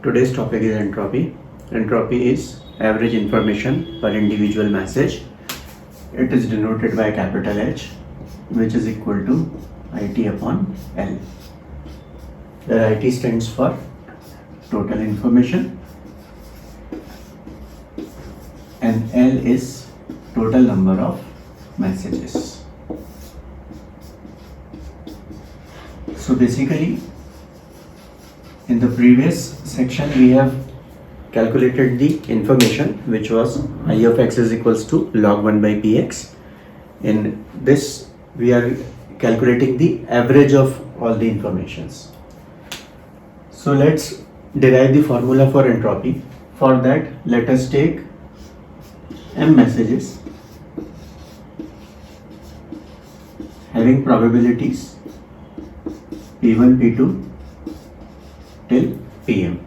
Today's topic is entropy. Entropy is average information per individual message. It is denoted by capital H, which is equal to IT upon L. Where IT stands for total information and L is total number of messages. So basically, in the previous section we have calculated the information, which was I of x is equals to log 1 by px. In this we are calculating the average of all the informations. So let's derive the formula for entropy. For that, let us take m messages having probabilities p1, p2 till pm.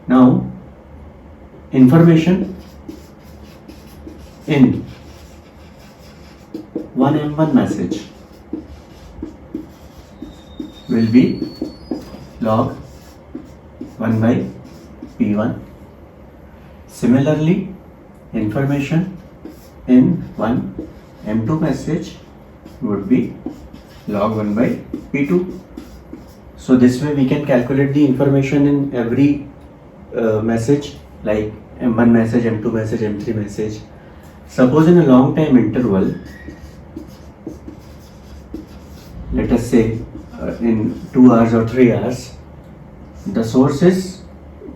Now, information in one m1 message will be log 1 by p1. Similarly, information in one m2 message would be log 1 by p2. So this way we can calculate the information in every message, like m1 message, m2 message, m3 message. Suppose in a long time interval, let us say in 2 hours or 3 hours, the source is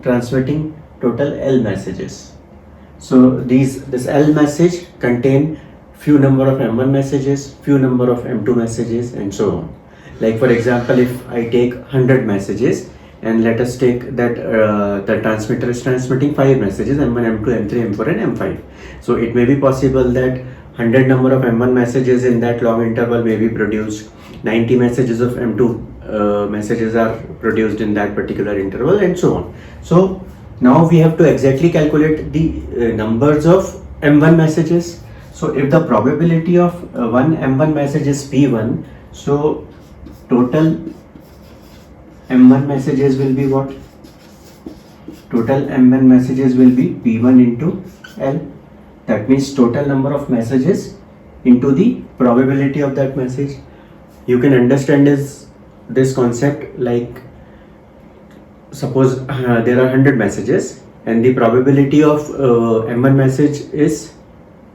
transmitting total L messages. So this L message contain few number of m1 messages, few number of m2 messages, and so on. Like for example, if I take 100 messages and let us take that the transmitter is transmitting 5 messages, m1, m2, m3, m4 and m5. So it may be possible that 100 number of m1 messages in that long interval may be produced, 90 messages of m2 messages are produced in that particular interval, and so on. So now we have to exactly calculate the numbers of m1 messages. So if the probability of one m1 message is p1, so total m1 messages will be what? Total m1 messages will be p1 into L. That means total number of messages into the probability of that message. You can understand this concept like, suppose there are 100 messages and the probability of m1 message is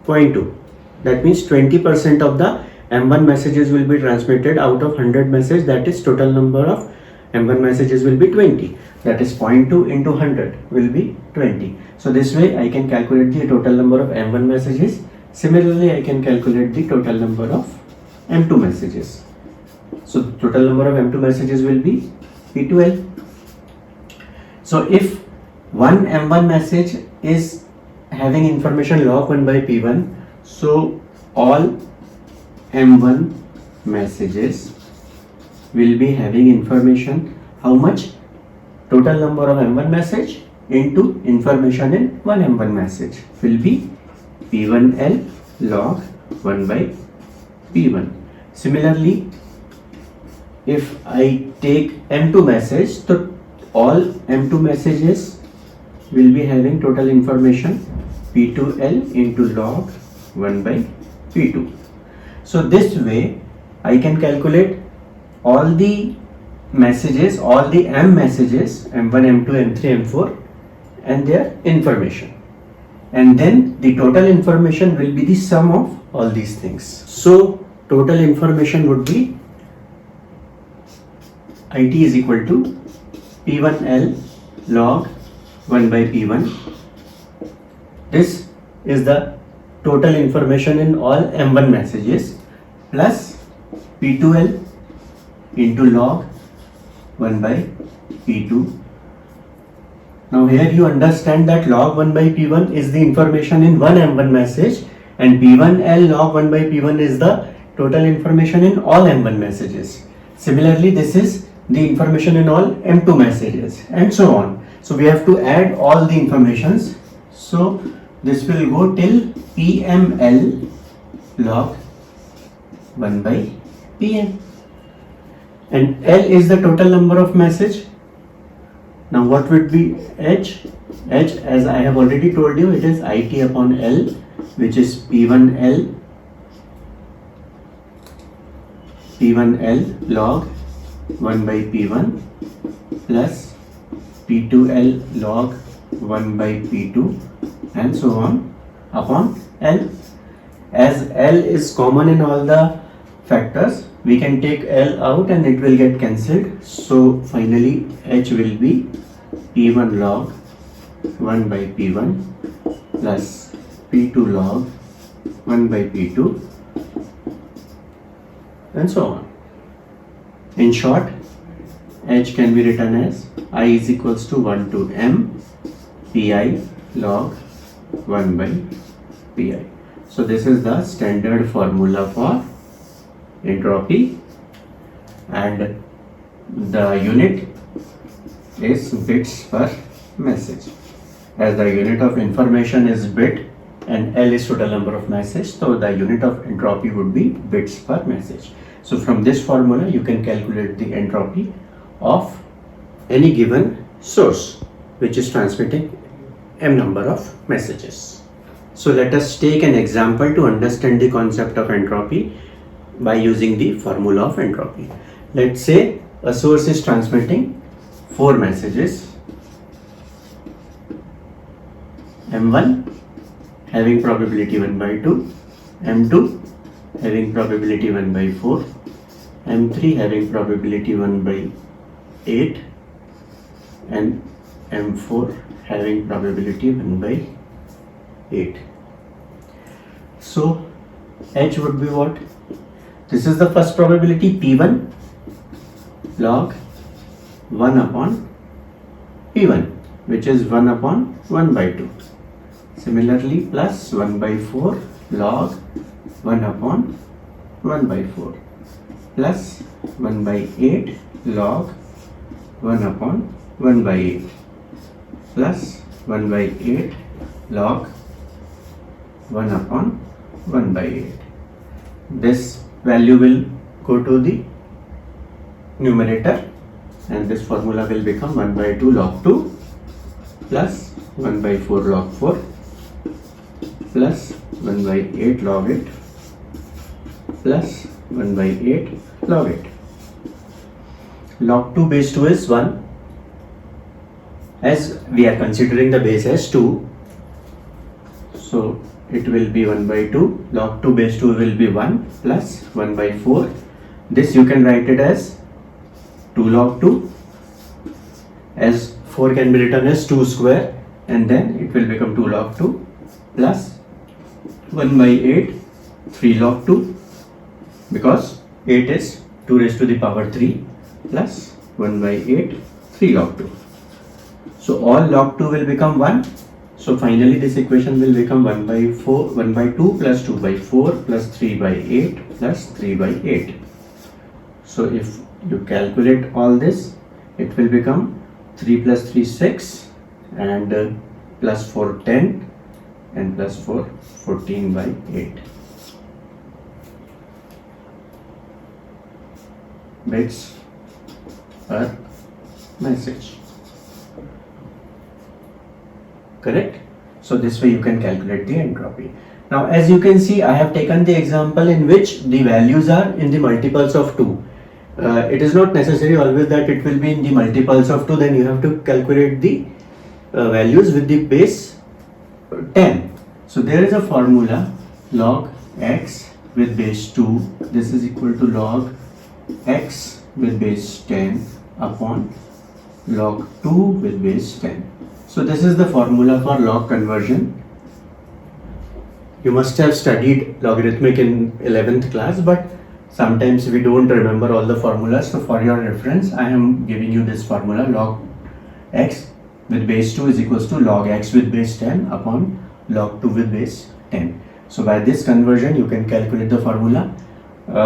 0.2. That means 20% of the m1 messages will be transmitted out of 100 messages. That is total number of m1 messages will be 20. That is 0.2 into 100 will be 20. So this way I can calculate the total number of m1 messages. Similarly, I can calculate the total number of m2 messages. So total number of m2 messages will be p2l. So if one m1 message is having information log 1 by p1, so all m1 messages will be having information how much? Total number of m1 message into information in one m1 message will be p1l log 1 by p1. Similarly, if I take m2 message, so all m2 messages will be having total information p2l into log 1 by p2. So this way I can calculate all the messages, all the m messages, m1, m2, m3, m4 and their information, and then the total information will be the sum of all these things. So total information would be IT is equal to p1l log 1 by p1. This is the total information in all m1 messages plus p2l into log 1 by p2. Now here you understand that log 1 by p1 is the information in one m1 message and p1l log 1 by p1 is the total information in all m1 messages. Similarly, this is the information in all m2 messages and so on. So we have to add all the informations. So this will go till pml log 1 by pm. And L is the total number of message Now what would be H? H, as I have already told you, it is IT upon L, which is P1L log 1 by P1 plus P2L log 1 by P2 and so on upon L. As L is common in all the factors, we can take L out and it will get cancelled. So finally H will be P1 log 1 by P1 plus P2 log 1 by P2 and so on. In short, H can be written as I is equals to 1 to M Pi log 1 by Pi. So this is the standard formula for entropy, and the unit is bits per message. As the unit of information is bit and L is total number of messages, so the unit of entropy would be bits per message. So from this formula you can calculate the entropy of any given source which is transmitting m number of messages. So let us take an example to understand the concept of entropy by using the formula of entropy. Let's say a source is transmitting 4 messages, m1 having probability 1 by 2, m2 having probability 1 by 4, m3 having probability 1 by 8 and m4 having probability 1 by 8. So H would be what? This is the first probability, P1 log 1 upon P1, which is 1 upon 1 by 2. Similarly, plus 1 by 4 log 1 upon 1 by 4 plus 1 by 8 log 1 upon 1 by 8 plus 1 by 8 log 1 upon 1 by 8. This value will go to the numerator and this formula will become 1 by 2 log 2 plus 1 by 4 log 4 plus 1 by 8 log 8 plus 1 by 8 log 8. Log 2 base 2 is 1. As we are considering the base as 2, so it will be 1 by 2. Log 2 base 2 will be 1 plus 1 by 4. This you can write it as 2 log 2, as 4 can be written as 2 square, and then it will become 2 log 2 plus 1 by 8 3 log 2, because 8 is 2 raised to the power 3 plus 1 by 8 3 log 2. So all log 2 will become 1. So finally this equation will become 1 by 2 plus 2 by 4 plus 3 by 8 plus 3 by 8. So if you calculate all this, it will become 3 plus 3 6 and plus 4 10 and plus 4 14 by 8 bits per message. Correct? So this way you can calculate the entropy. Now as you can see, I have taken the example in which the values are in the multiples of 2. It is not necessary always that it will be in the multiples of 2, then you have to calculate the values with the base 10. So there is a formula, log x with base 2, this is equal to log x with base 10 upon log 2 with base 10. So this is the formula for log conversion. You must have studied logarithmic in 11th class, but sometimes we don't remember all the formulas. So for your reference, I am giving you this formula, log x with base 2 is equals to log x with base 10 upon log 2 with base 10. So by this conversion, you can calculate the formula.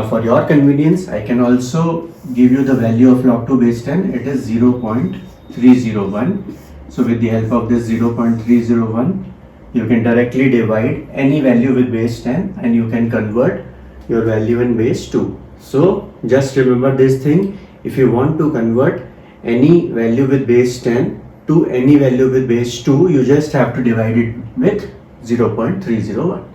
For your convenience, I can also give you the value of log 2 base 10. It is 0.301. So with the help of this 0.301, you can directly divide any value with base 10 and you can convert your value in base 2. So just remember this thing, if you want to convert any value with base 10 to any value with base 2, you just have to divide it with 0.301.